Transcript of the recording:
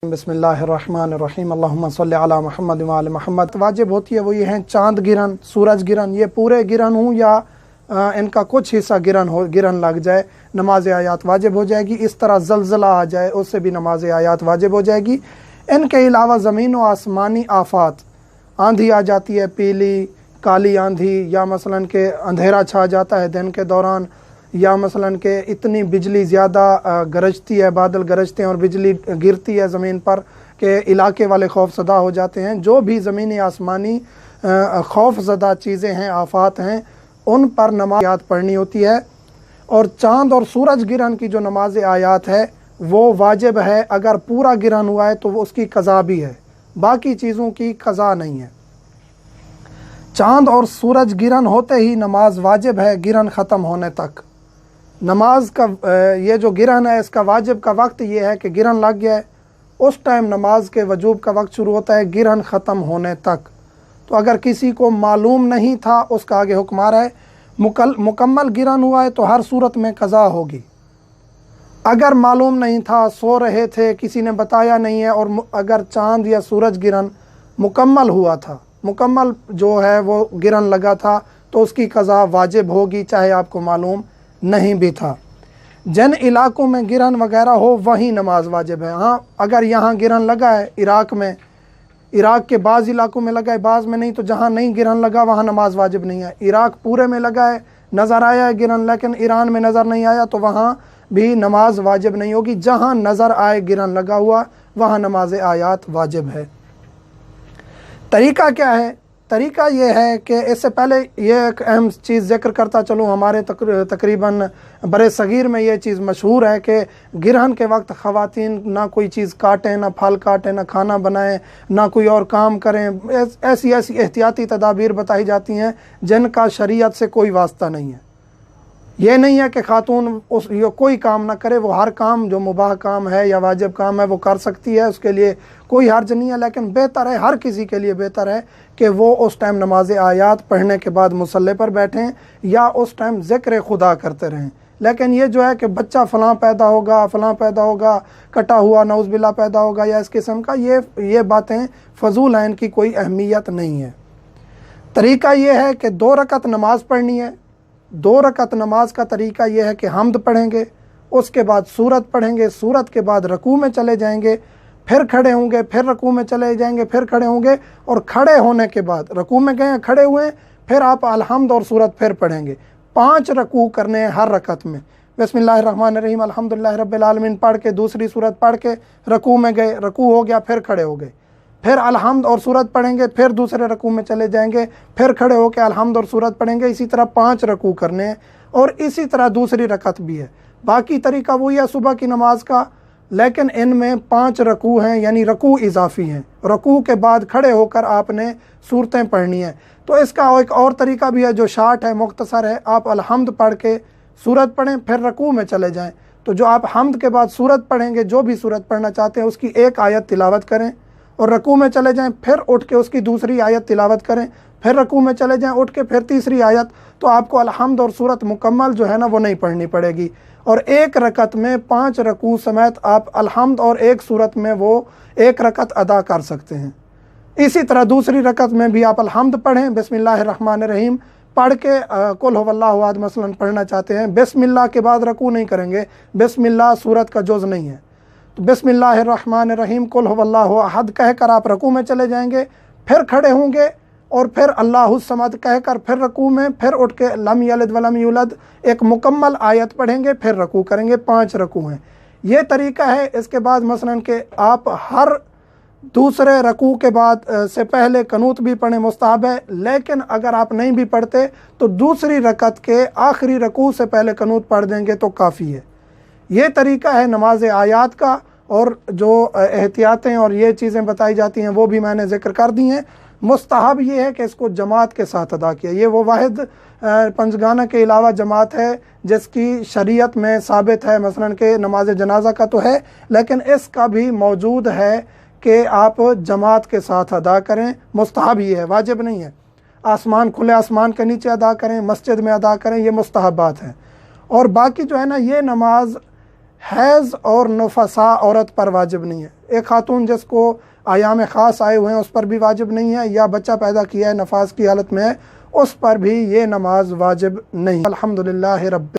बिस्मिल्लाहिर्रहमानिर्रहीम अल्लाहुम्मा सल्लि अला मुहम्मद व आले मुहम्मद। वाजिब होती है वो ये हैं चाँद गिरन, सूरज गिरन, ये पूरे गिरन हो या इनका कुछ हिस्सा गिरन लग जाए, नमाज आयात वाजिब हो जाएगी। इस तरह जलजला आ जाए, उससे भी नमाज आयात वाजिब हो जाएगी। इनके अलावा ज़मीन व आसमानी आफात, आंधी आ जाती है, पीली काली आंधी, या मसलन के अंधेरा छा जाता है दिन के दौरान, या मसलन के इतनी बिजली ज़्यादा गरजती है, बादल गरजते हैं और बिजली गिरती है ज़मीन पर के इलाके वाले खौफज़दा हो जाते हैं। जो भी ज़मीनी आसमानी खौफज़दा चीज़ें हैं, आफात हैं, उन पर नमाज आयात पढ़नी होती है। और चाँद और सूरज गिरन की जो नमाज आयात है वो वाजिब है। अगर पूरा गिरन हुआ है तो वो उसकी क़ज़ा भी है, बाकी चीज़ों की क़ज़ा नहीं है। चाँद और सूरज गिरन होते ही नमाज वाजिब है गिरन ख़त्म होने तक। नमाज का ये जो गिरन है इसका वाजिब का वक्त ये है कि गिरन लग गया है, उस टाइम नमाज के वजूब का वक्त शुरू होता है गिरन ख़त्म होने तक। तो अगर किसी को मालूम नहीं था, उसका आगे हुक्म आ रहा है, मुकम्मल गिरन हुआ है तो हर सूरत में क़ज़ा होगी। अगर मालूम नहीं था, सो रहे थे, किसी ने बताया नहीं है, और अगर चाँद या सूरज गिरन मुकम्मल हुआ था, मुकम्मल जो है वो गिरन लगा था, तो उसकी क़ज़ा वाजिब होगी, चाहे आपको मालूम नहीं भी था। जिन इलाकों में गिरन वगैरह हो वहीं नमाज वाजिब है। हाँ, अगर यहाँ गिरन लगा है, इराक़ में, इराक़ के बाज़ इलाकों में लगा है, बाज़ में नहीं, तो जहाँ नहीं गिरन लगा वहाँ नमाज वाजिब नहीं है। इराक़ पूरे में लगा है, नज़र आया है गिरन, लेकिन ईरान में नज़र नहीं आया, तो वहाँ भी नमाज वाजिब नहीं होगी। जहाँ नज़र आए गिरन लगा हुआ वहाँ नमाज आयात वाजिब है। तरीक़ा क्या है? तरीक़ा ये है कि इससे पहले ये एक अहम चीज़ ज़िक्र करता चलूँ, हमारे तकरीबन बड़े सग़ीर में ये चीज़ मशहूर है कि गिरहन के वक्त ख़वातीन ना कोई चीज़ काटें, ना फल काटें, ना खाना बनाएं, ना कोई और काम करें। ऐसी ऐसी एहतियाती तदाबीर बताई जाती हैं जिनका शरीयत से कोई वास्ता नहीं है। ये नहीं है कि खातून कोई काम ना करे, वो हर काम जो मुबाह काम है या वाजिब काम है वो कर सकती है, उसके लिए कोई हर्ज नहीं है। लेकिन बेहतर है, हर किसी के लिए बेहतर है कि वो उस टाइम नमाज आयात पढ़ने के बाद मुसल्ले पर बैठें या उस टाइम ज़िक्र खुदा करते रहें। लेकिन ये जो है कि बच्चा फ़लाँ पैदा होगा, फ़लाँ पैदा होगा, कटा हुआ नौज़बिल्ला पैदा होगा या इस किस्म का, ये बातें फ़जूल हैं, इनकी कोई अहमियत नहीं है। तरीक़ा ये है कि 2 रकत नमाज़ पढ़नी है। 2 रकत नमाज का तरीक़ा यह है कि हम्द पढ़ेंगे, उसके बाद सूरत पढ़ेंगे, सूरत के बाद रकू में चले जाएंगे, फिर खड़े होंगे, फिर रकू में चले जाएंगे, फिर खड़े होंगे, और खड़े होने के बाद रकू में गए, खड़े हुए, फिर आप अलहम्द और सूरत फिर पढ़ेंगे। 5 रकू करने हैं हर रकत में। बिस्मिल्लाहिर्रहमानिर्रहीम अल्हम्दुलिल्लाहि रब्बिल आलमीन पढ़ के दूसरी सूरत पढ़ के रकू में गए, रकू हो गया, फिर खड़े हो गए, फिर अलहम्द और सूरत पढ़ेंगे, फिर दूसरे रकू में चले जाएंगे, फिर खड़े होकर अलहम्द और सूरत पढ़ेंगे। इसी तरह 5 रकू करने हैं, और इसी तरह दूसरी रकत भी है। बाकी तरीका वही है सुबह की नमाज का, लेकिन इनमें 5 रकू हैं, यानी रकू इजाफी हैं। रकू के बाद खड़े होकर आपने सूरतें पढ़नी हैं। तो इसका एक और तरीका भी है जो शार्ट है, मुख्तसर है। आप अलहम्द पढ़ के सूरत पढ़ें, फिर रकू में चले जाएँ। तो जो आप हम्द के बाद सूरत पढ़ेंगे, जो भी सूरत पढ़ना चाहते हैं उसकी एक आयत तिलावत करें और रकू में चले जाएं, फिर उठ के उसकी दूसरी आयत तिलावत करें, फिर रकू में चले जाएं, उठ के फिर तीसरी आयत। तो आपको अलहम्द और सूरत मुकम्मल जो है ना वो नहीं पढ़नी पड़ेगी। और एक रकत में 5 रकू समेत आप अलहम्द और एक सूरत में वो एक रकत अदा कर सकते हैं। इसी तरह दूसरी रकत में भी आप अलहम्द पढ़ें, बिस्मिल्लाहिर्रहमानिर्रहीम पढ़ के कुल हुवल्लाहु अहद मसलन पढ़ना चाहते हैं, बिस्मिल्लाह के बाद रकू नहीं करेंगे, बिस्मिल्लाह सूरत का जुज़ नहीं है। तो बिस्मिल्लाहिर्रहमानिर्रहीम कुल हुवल्लाहु अहद कहकर आप रकू में चले जाएंगे, फिर खड़े होंगे, और फिर अल्लाहुस समद कहकर फिर रकू में, फिर उठ के लम यलिद वलम यूलद एक मुकम्मल आयत पढ़ेंगे, फिर रकू करेंगे। 5 रकू हैं। ये तरीका है। इसके बाद मसलन के आप हर दूसरे रकू के बाद से पहले कनूत भी पढ़ें, मुस्तहब है। लेकिन अगर आप नहीं भी पढ़ते तो दूसरी रकत के आखिरी रकू से पहले कनूत पढ़ देंगे तो काफ़ी है। ये तरीका है नमाज आयात का। और जो एहतियातें और ये चीज़ें बताई जाती हैं वो भी मैंने ज़िक्र कर दी हैं। मुस्तहब ये है कि इसको जमात के साथ अदा किया। ये वो वाहिद पंजगाना के अलावा जमात है जिसकी शरीयत में साबित है। मसलन के नमाज जनाजा का तो है, लेकिन इसका भी मौजूद है कि आप जमात के साथ अदा करें। मुस्तहब ये है, वाजिब नहीं है। आसमान खुले आसमान के नीचे अदा करें, मस्जिद में अदा करें, ये मुस्तहबात हैं। और बाकी जो है ना, ये नमाज हैज़ और नफसा औरत पर वाजिब नहीं है। एक खातून जिसको आयाम ख़ास आए हुए हैं उस पर भी वाजिब नहीं है, या बच्चा पैदा किया है नफास की हालत में है उस पर भी ये नमाज वाजिब नहीं। अल्हम्दुलिल्लाह रब्बिल